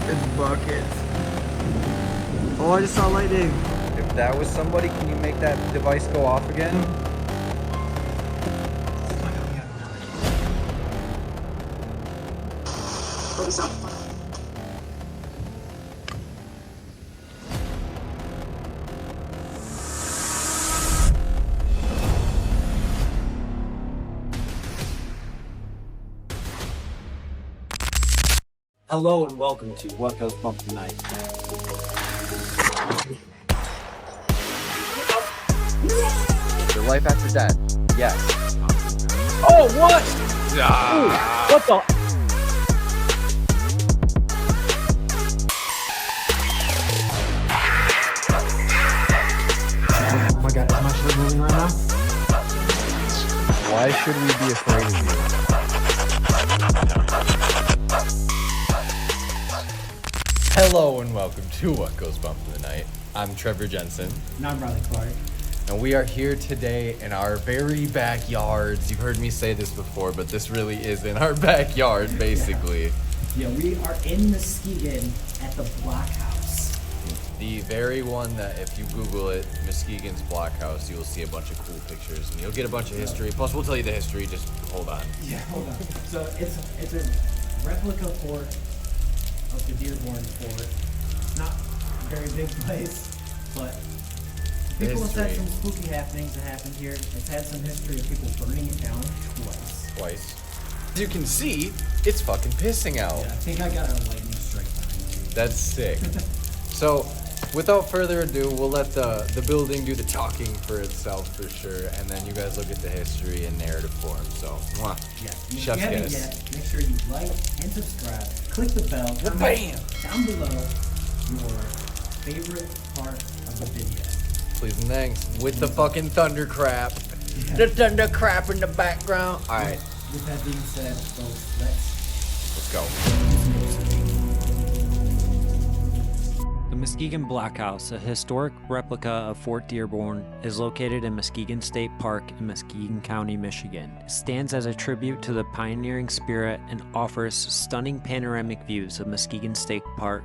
It's buckets. Oh, I just saw lightning. If that was somebody, can you make that device go off again? Hello and welcome to What Goes Bump Tonight. Is there life after death? Yes. Oh, what? Ooh, what the? Oh my god, am I still moving right now? Why should we be afraid of you? Hello and welcome to What Goes Bump in the Night. I'm Trevor Jensen, And I'm Riley Clark. and we are here today in our very backyards. You've heard me say this before, but this really is in our backyard, basically. Yeah, we are in Muskegon at the Blockhouse. The very one that if you Google it, Muskegon's Blockhouse, you'll see a bunch of cool pictures and you'll get a bunch of history. Plus, we'll tell you the history, just hold on. Yeah, hold on. So it's a replica fort of the Dearborn Fort. Not a very big place, but people have had some spooky happenings that happened here. It's had some history of people burning it down twice. As you can see, it's fucking pissing out. Yeah, I think I got a lightning strike behind me. That's sick. So, without further ado, we'll let the building do the talking for itself for sure, and then you guys will get the history in narrative form. So, mwah. Yeah, and if Chef's you haven't kiss. yet, make sure you like and subscribe. Click the bell. Comment Bam! down below your favorite part of the video. Please and thanks. With the fucking thunder crap. Yeah. The thunder crap in the background. Alright, With that being said, folks, let's let's go. The Muskegon Blockhouse, a historic replica of Fort Dearborn, is located in Muskegon State Park in Muskegon County, Michigan. It stands as a tribute to the pioneering spirit and offers stunning panoramic views of Muskegon State Park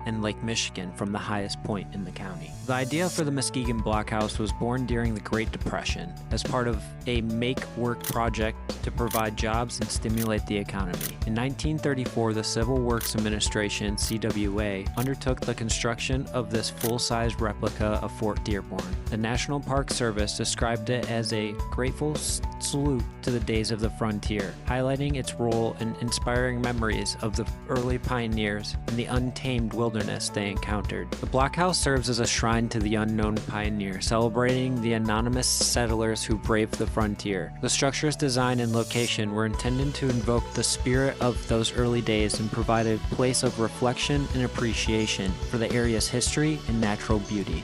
and Lake Michigan from the highest point in the county. The idea for the Muskegon Blockhouse was born during the Great Depression as part of a make-work project to provide jobs and stimulate the economy. In 1934, the Civil Works Administration, CWA, undertook the construction of this full-size replica of Fort Dearborn. The National Park Service described it as a grateful salute to the days of the frontier, highlighting its role in inspiring memories of the early pioneers and the untamed wilderness they encountered. The blockhouse serves as a shrine to the unknown pioneer, celebrating the anonymous settlers who braved the frontier. The structure's design and location were intended to invoke the spirit of those early days and provide a place of reflection and appreciation for the area's history and natural beauty.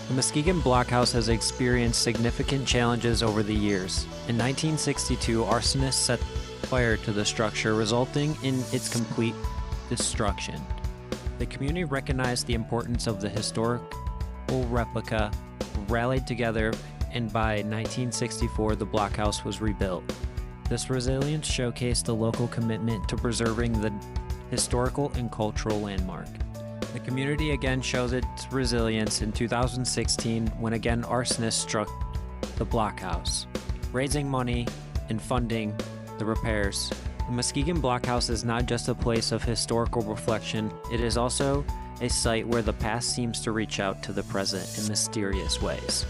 The Muskegon Blockhouse has experienced significant challenges over the years. In 1962, arsonists set fire to the structure, resulting in its complete destruction. The community recognized the importance of the historical replica, rallied together, and by 1964 the blockhouse was rebuilt. This resilience showcased the local commitment to preserving the historical and cultural landmark. The community again shows its resilience in 2016 when again arsonists struck the blockhouse, raising money and funding the repairs. The Muskegon Blockhouse is not just a place of historical reflection, it is also a site where the past seems to reach out to the present in mysterious ways.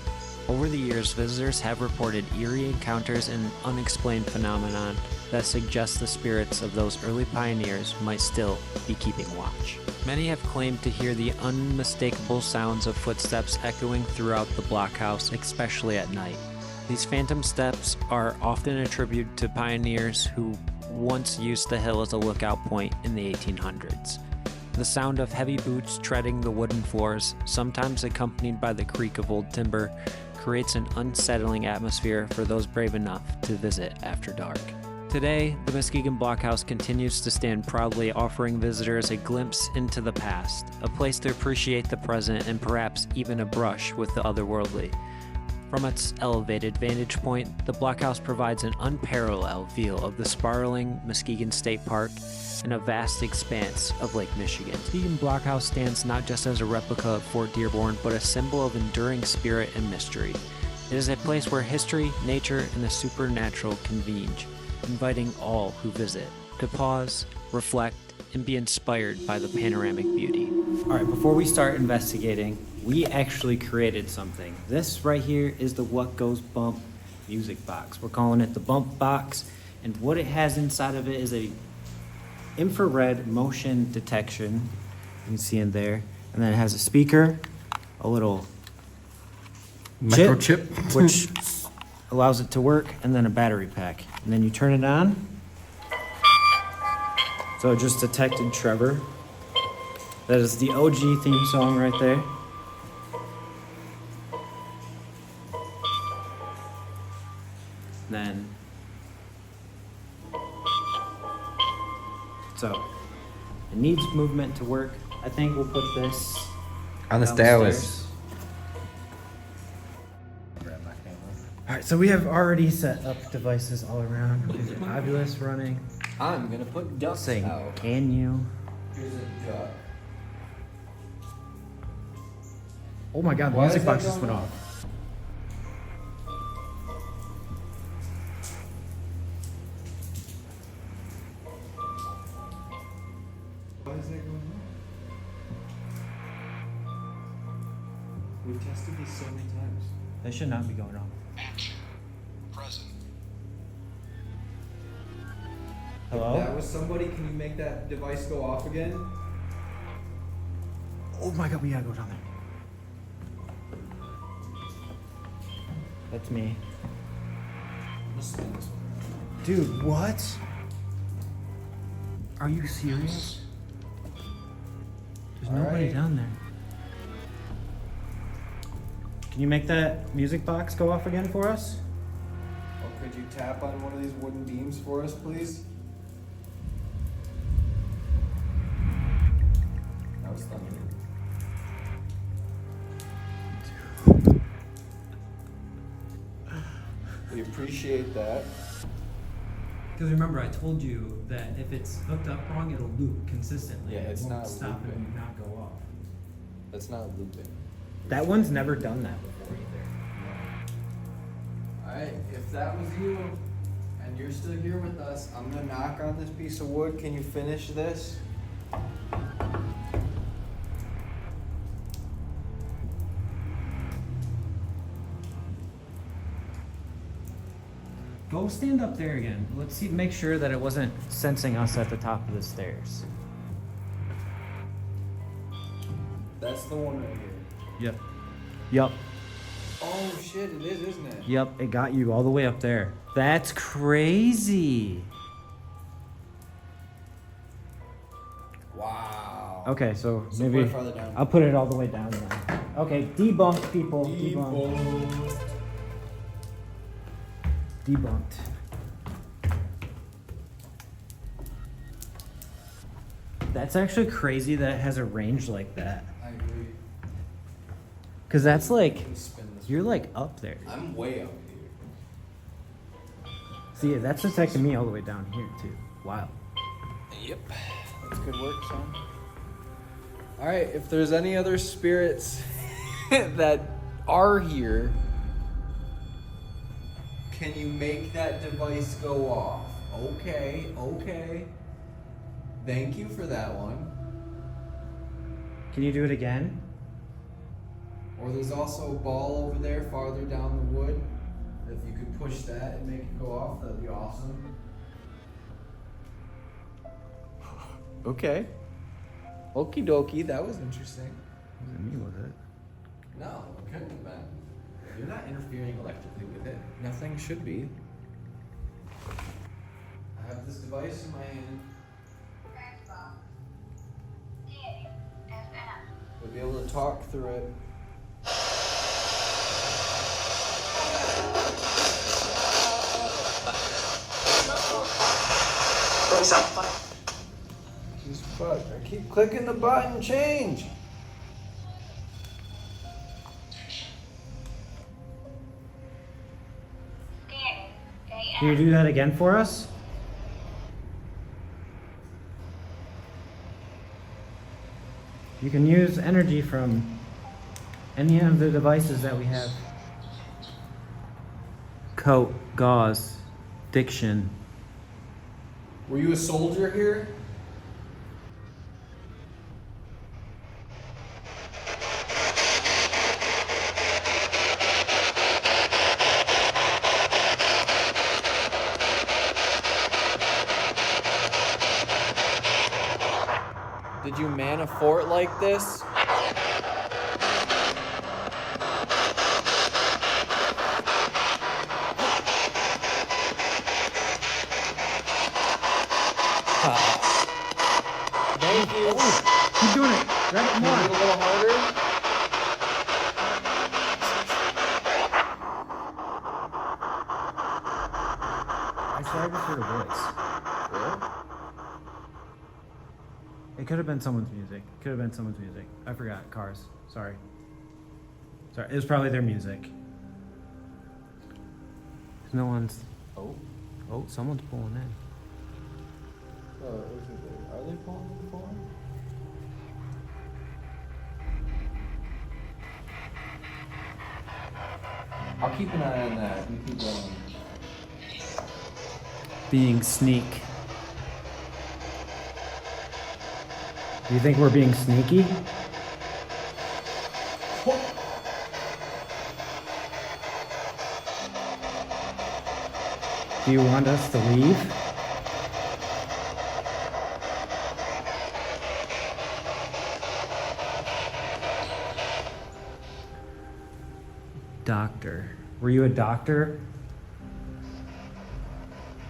Over the years, visitors have reported eerie encounters and unexplained phenomenon that suggest the spirits of those early pioneers might still be keeping watch. Many have claimed to hear the unmistakable sounds of footsteps echoing throughout the blockhouse, especially at night. These phantom steps are often attributed to pioneers who once used the hill as a lookout point in the 1800s. The sound of heavy boots treading the wooden floors, sometimes accompanied by the creak of old timber, creates an unsettling atmosphere for those brave enough to visit after dark. Today, the Muskegon Blockhouse continues to stand proudly, offering visitors a glimpse into the past, a place to appreciate the present, and perhaps even a brush with the otherworldly. From its elevated vantage point, the blockhouse provides an unparalleled view of the sprawling Muskegon State Park and a vast expanse of Lake Michigan. Muskegon Blockhouse stands not just as a replica of Fort Dearborn, but a symbol of enduring spirit and mystery. It is a place where history, nature, and the supernatural converge, inviting all who visit to pause, reflect, and be inspired by the panoramic beauty. All right, before we start investigating, we actually created something. This right here is the What Goes Bump music box. We're calling it the Bump Box, and what it has inside of it is a infrared motion detection. You can see in there, and then it has a speaker, a little Microchip. which allows it to work, and then a battery pack. And then you turn it on. So it just detected Trevor. That is the OG theme song right there. Then, so it needs movement to work. I think we'll put this On the down stairs. All right, so we have already set up devices all around. Is it fabulous running? I'm gonna put ducks Saying, out. can you? Here's a duck. Oh my God, the Why music is that box just going went off? off. Why is that going on? We've tested this so many times. They should not be going off. Hello? If that was somebody, can you make that device go off again? Oh my God, we gotta go down there. That's me. Let's spin this one. Dude, what? Are you serious? There's nobody Alright. down there. Can you make that music box go off again for us? Or could you tap on one of these wooden beams for us, please? That was thunder. We appreciate that. Because remember, I told you that if it's hooked up wrong, it'll loop consistently. Yeah, it's it won't not stop looping. and not go off. That's not looping. That one's never done that before either. Alright, if that was you and you're still here with us, I'm gonna knock on this piece of wood. Can you finish this? Go stand up there again. Let's see, make sure that it wasn't sensing us at the top of the stairs. That's the one right here. Yep. Yep. Oh shit, it is, isn't it? Yep, it got you all the way up there. That's crazy. Wow. Okay, so So maybe put it farther down. I'll put it all the way down now. Okay, debunked, people. Debunked. Debunked. That's actually crazy that it has a range like that. I agree. Cause that's like, Can spin this. you're like up there. I'm way up here. See, that's detecting me all the way down here too. Wow. Yep. That's good work, son. Alright, if there's any other spirits that are here, can you make that device go off? Okay, okay. Thank you for that one. Can you do it again? Or there's also a ball over there farther down the wood. If you could push that and make it go off, that'd be awesome. Okay. Okie dokie, that was interesting. Wasn't me, was it? No, it couldn't have been. You're not interfering electrically with it. Nothing should be. I have this device in my hand. We'll be able to talk through it. Jeez, fuck. I keep clicking the button, change! Can you do that again for us? You can use energy from any of the devices that we have. Coat, gauze, diction. Were you a soldier here? Did you man a fort like this? Thank you. Keep doing it. Grab it Can you more. do it a little harder? I started to hear a voice. It could have been someone's music. Could have been someone's music. I forgot. Cars. Sorry. Sorry. It was probably their music. No one's. Oh. Oh, someone's pulling in. Are they pulling the phone? I'll keep an eye on that. You keep going. Being sneak. Do you think we're being sneaky? Do you want us to leave? Doctor. Were you a doctor?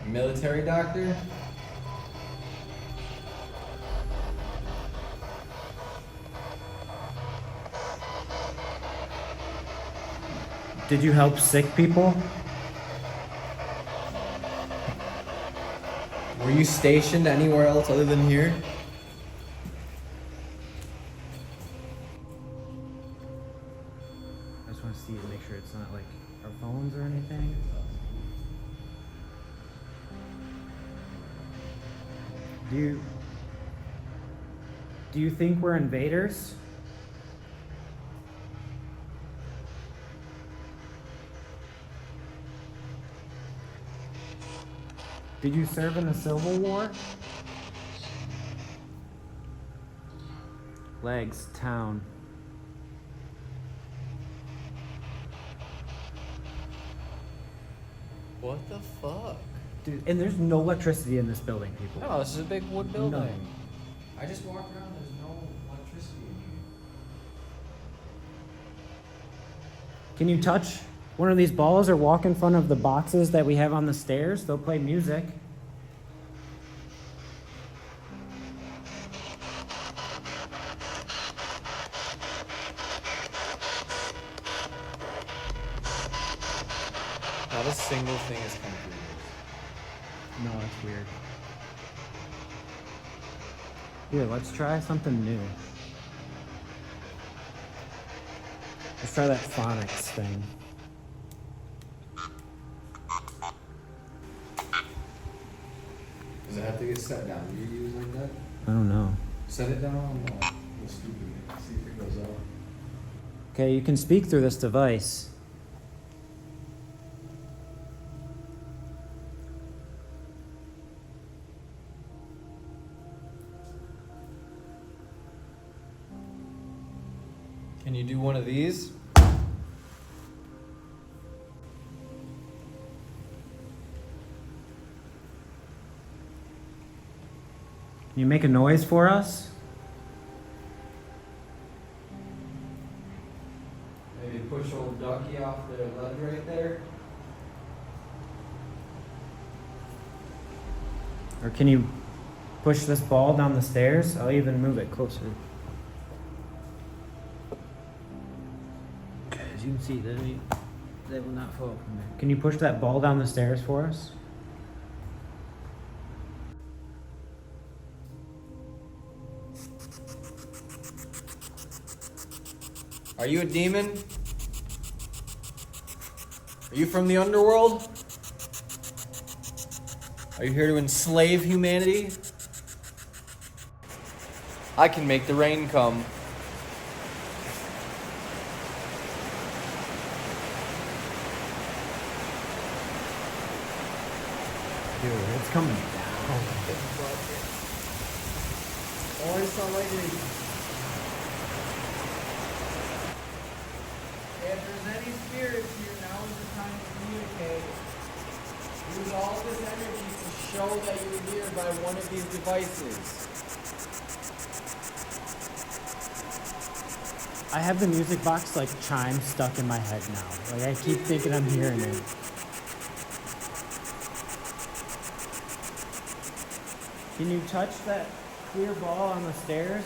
Military doctor? Did you help sick people? Were you stationed anywhere else other than here? I just want to see it, make sure it's not like our phones or anything. Do you think we're invaders? Did you serve in the Civil War? Legs, town. What the fuck? Dude, and there's no electricity in this building, people. No, this is a big wood building. None. I just walked around, there's no electricity in here. Can you touch one of these balls or walk in front of the boxes that we have on the stairs? They'll play music. Not a single thing has come through No, that's weird. Here, let's try something new. Let's try that phonics thing. Does it have to get set down? Do you use like that? I don't know. Set it down, we'll stupid it. See if it goes out. Okay, you can speak through this device. Can you do one of these? Can you make a noise for us? Maybe push old Ducky off the ledge right there. Or can you push this ball down the stairs? I'll even move it closer. As you can see, that will not fall from there. Can you push that ball down the stairs for us? Are you a demon? Are you from the underworld? Are you here to enslave humanity? I can make the rain come. Dude, it's coming down. Oh, I saw lightning. If there's any spirits here, now is the time to communicate. Use all this energy to show that you're here by one of these devices. I have the music box like chime stuck in my head now. Like I keep thinking I'm hearing it. Can you touch that clear ball on the stairs?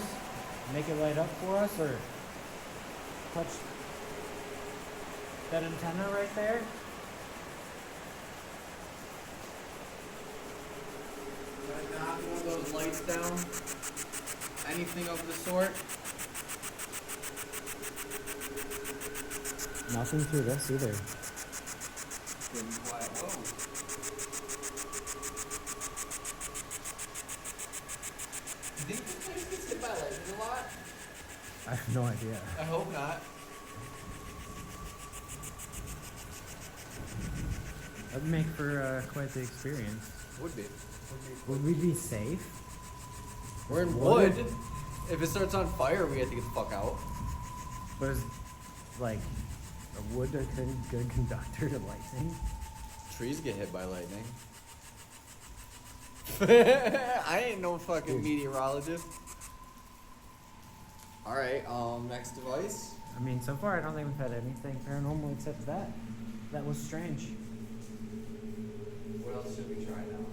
Make it light up for us, or touch that antenna right there? Knock one of those lights down. Anything of the sort. Nothing through this either. Getting quiet. Whoa. You think this place gets hit by lightning a lot? I have no idea. I hope not. That'd make for quite the experience. Would be. Would we be safe? We're in wood. If it starts on fire, we have to get the fuck out. But is like a wood a good conductor to lightning? Trees get hit by lightning. I ain't no fucking meteorologist. Alright, next device. I mean, so far I don't think we've had anything paranormal except that. That was strange. What else should we try now?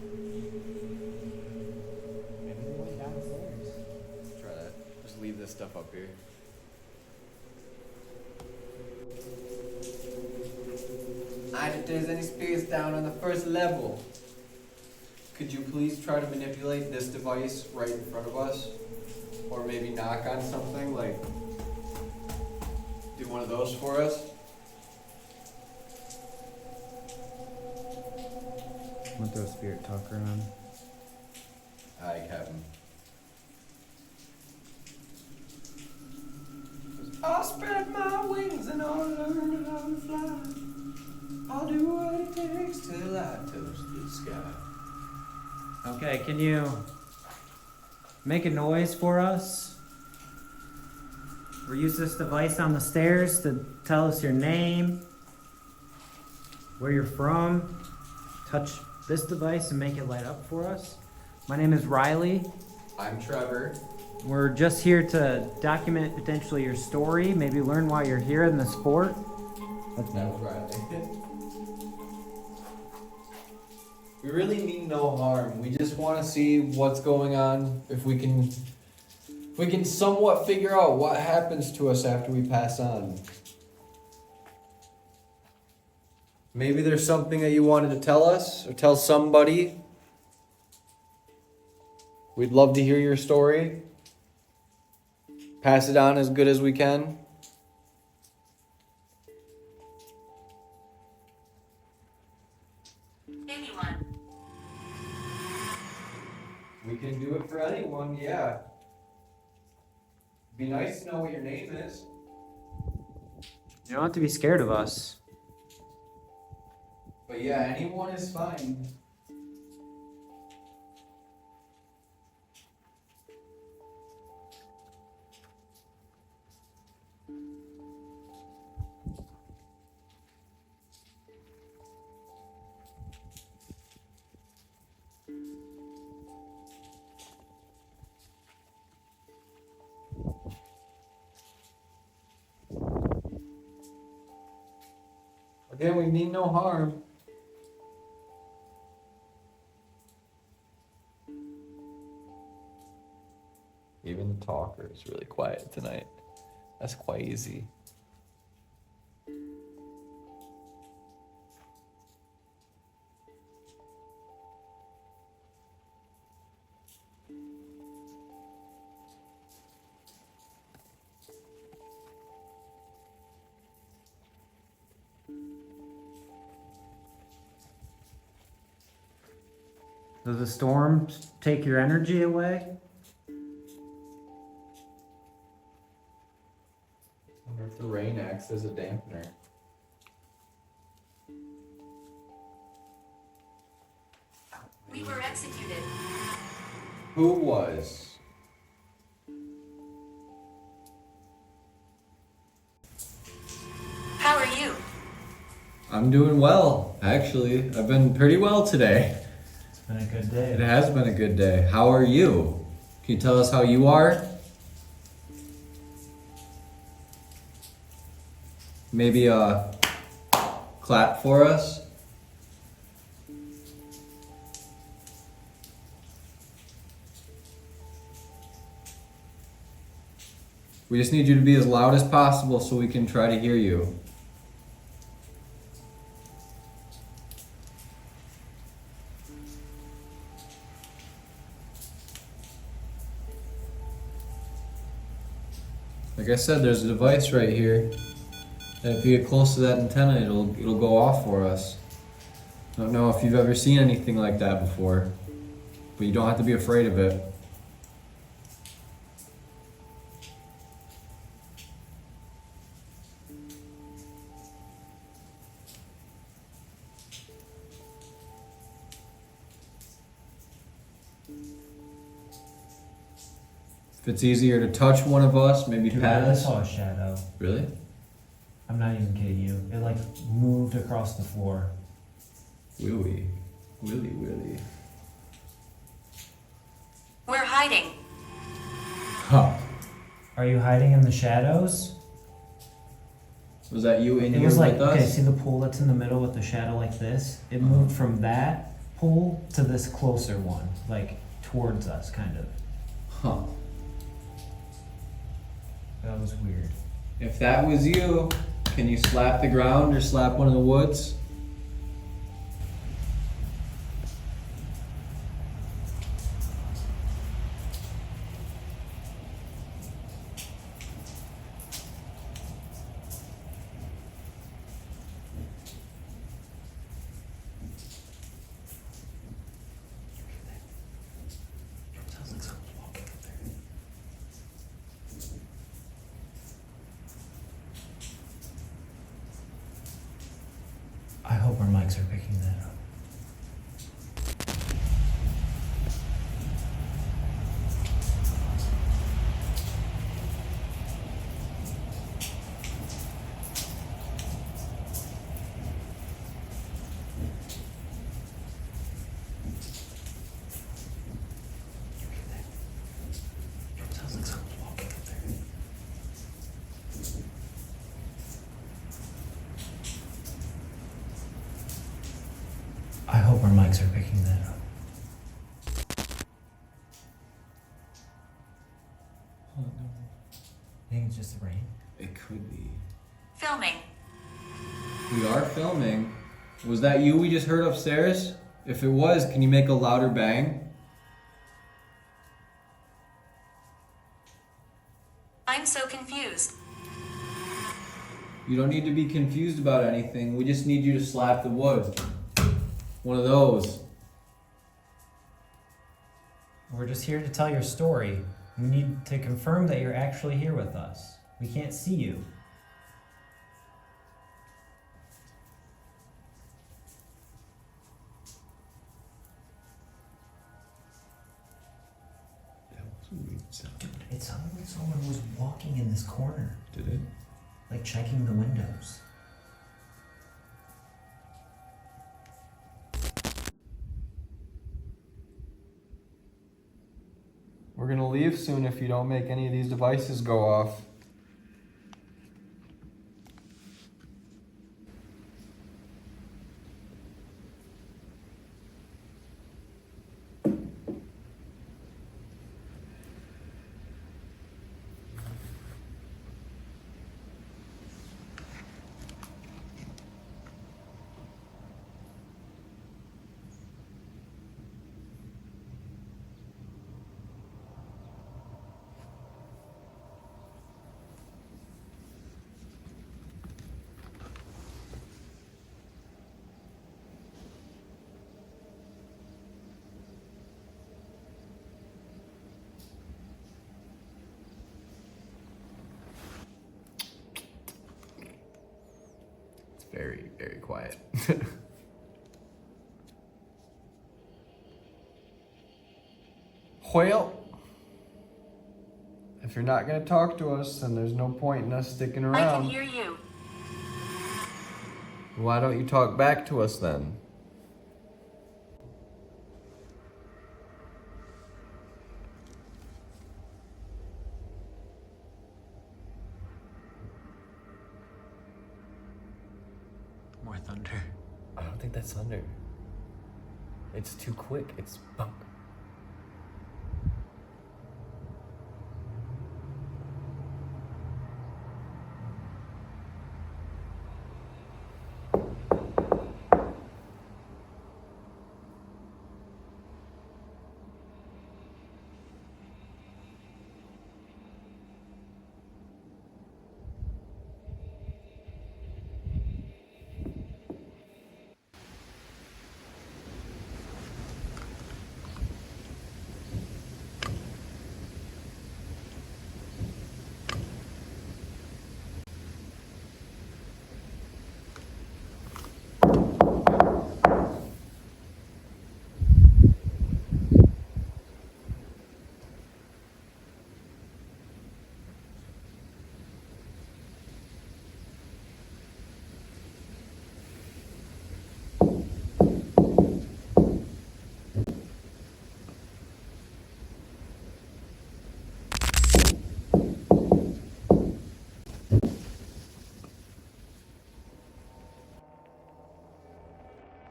Maybe they went downstairs. Let's try that. Just leave this stuff up here. And if there's any spirits down on the first level, could you please try to manipulate this device right in front of us? Or maybe knock on something, like do one of those for us? I'm gonna throw a spirit talker on. Aye, Captain. I'll spread my wings and I'll learn how to fly. I'll do what it takes till I touch the sky. Okay, can you make a noise for us? Or use this device on the stairs to tell us your name, where you're from. Touch this device and make it light up for us. My name is Riley. I'm Trevor. We're just here to document potentially your story, maybe learn why you're here in the sport. That's That was Riley. We really mean no harm. We just want to see what's going on. If we can somewhat figure out what happens to us after we pass on. Maybe there's something that you wanted to tell us or tell somebody. We'd love to hear your story. Pass it on as good as we can. Anyone. We can do it for anyone, yeah. Be nice to know what your name is. You don't have to be scared of us. But yeah, anyone is fine. Again, we mean no harm. Even the talker is really quiet tonight. That's quite easy. Does the storm take your energy away? I wonder if the rain acts as a dampener. We were executed. Who was? How are you? I'm doing well, actually. I've been pretty well today. It's been a good It day. has been a good day. How are you? Can you tell us how you are? Maybe clap for us? We just need you to be as loud as possible so we can try to hear you. Like I said, there's a device right here. And if you get close to that antenna, it'll go off for us. I don't know if you've ever seen anything like that before, but you don't have to be afraid of it. If it's easier to touch one of us, maybe Dude, pat I us. saw a shadow. Really? I'm not even kidding you. It like moved across the floor. Willy. Willy. We're hiding. Huh. Are you hiding in the shadows? Was that you in It here was like, with okay, us? see the pool that's in the middle with the shadow like this? It moved from that pool to this closer one, like towards us, kind of. Huh. That was weird. If that was you, can you slap the ground or slap one of the woods? Sounds like someone's walking up there. I hope our mics are picking that up. Sounds like someone's walking up there. I hope our mics are picking that up. Oh no. I think it's just the rain. It could be. Filming. We are filming. Was that you we just heard upstairs? If it was, can you make a louder bang? I'm so confused. You don't need to be confused about anything. We just need you to slap the wood. One of those. We're just here to tell your story. We need to confirm that you're actually here with us. We can't see you. That was a weird sound. Dude, it sounded like someone was walking in this corner, Did it? like checking the windows. We're gonna leave soon if you don't make any of these devices go off. very, very quiet. Well, if you're not gonna talk to us, then there's no point in us sticking I can around. hear you. Why don't you talk back to us then? More thunder. I don't think that's thunder. It's too quick. It's bunk.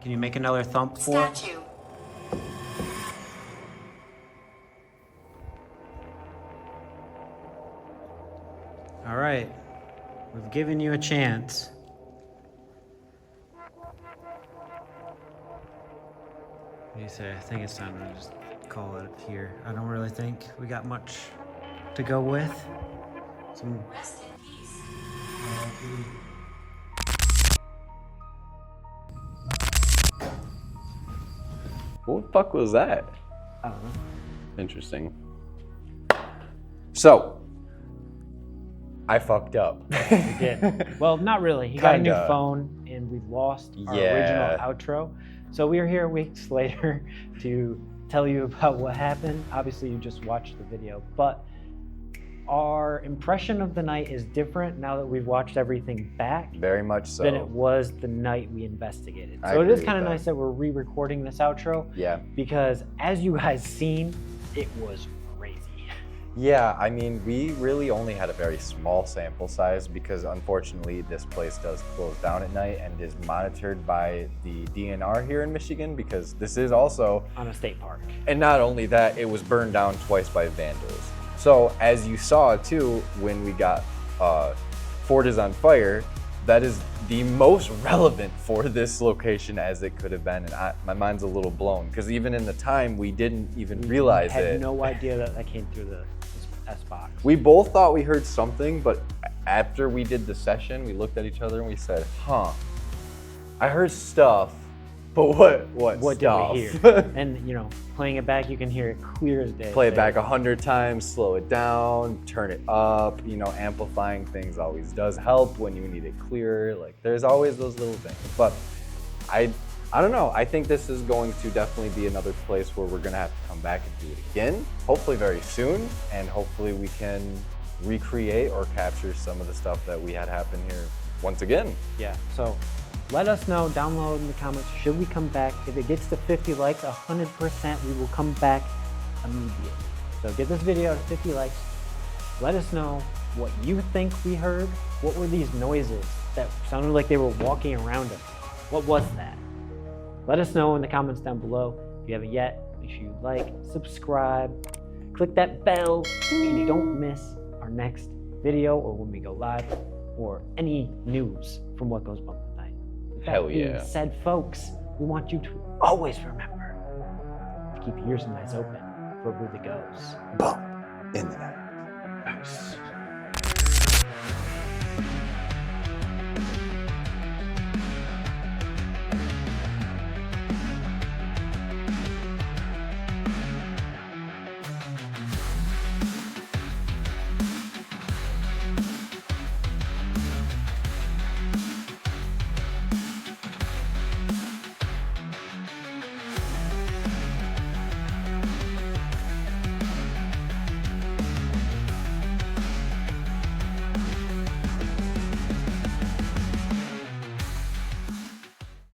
Can you make another thump for it? Statue. All right. We've given you a chance. What do you say? I think it's time to just call it here. I don't really think we got much to go with. Some Rest in peace. What the fuck was that? I don't know. Interesting. So, I fucked up. You did. Well, not really. He got a new Kinda. phone, and we lost our Yeah. original outro. So we are here weeks later to tell you about what happened. Obviously, you just watched the video, but our impression of the night is different now that we've watched everything back Very much so. than it was the night we investigated. I So it is agree kind of with that. nice that we're re-recording this outro Yeah. because, as you guys seen, it was crazy. Yeah, I mean, we really only had a very small sample size because unfortunately this place does close down at night and is monitored by the DNR here in Michigan because this is also, On a state park. and not only that, it was burned down twice by vandals. So as you saw too, when we got Fort is on fire, that is the most relevant for this location as it could have been. And my mind's a little blown because even in the time we didn't even realize Had it. no idea that came through the S-box. We both thought we heard something, but after we did the session, we looked at each other and we said, huh, I heard stuff, but what What stuff? did we hear? And, you know, playing it back, you can hear it clear as day. Play it back 100 times, slow it down, turn it up. You know, amplifying things always does help when you need it clearer. Like, there's always those little things. But I don't know. I think this is going to definitely be another place where we're gonna have to come back and do it again, hopefully very soon, and hopefully we can recreate or capture some of the stuff that we had happen here once again. Yeah, so let us know down below in the comments, should we come back? If it gets to 50 likes, 100% we will come back immediately. So get this video to 50 likes. Let us know what you think we heard. What were these noises that sounded like they were walking around us? What was that? Let us know in the comments down below. If you haven't yet, make sure you like, subscribe, click that bell so you don't miss our next video or when we go live or any news from what goes bump tonight. With that Hell being yeah. said, folks, we want you to always remember to keep your ears and eyes open for who the goes. Bump in the night.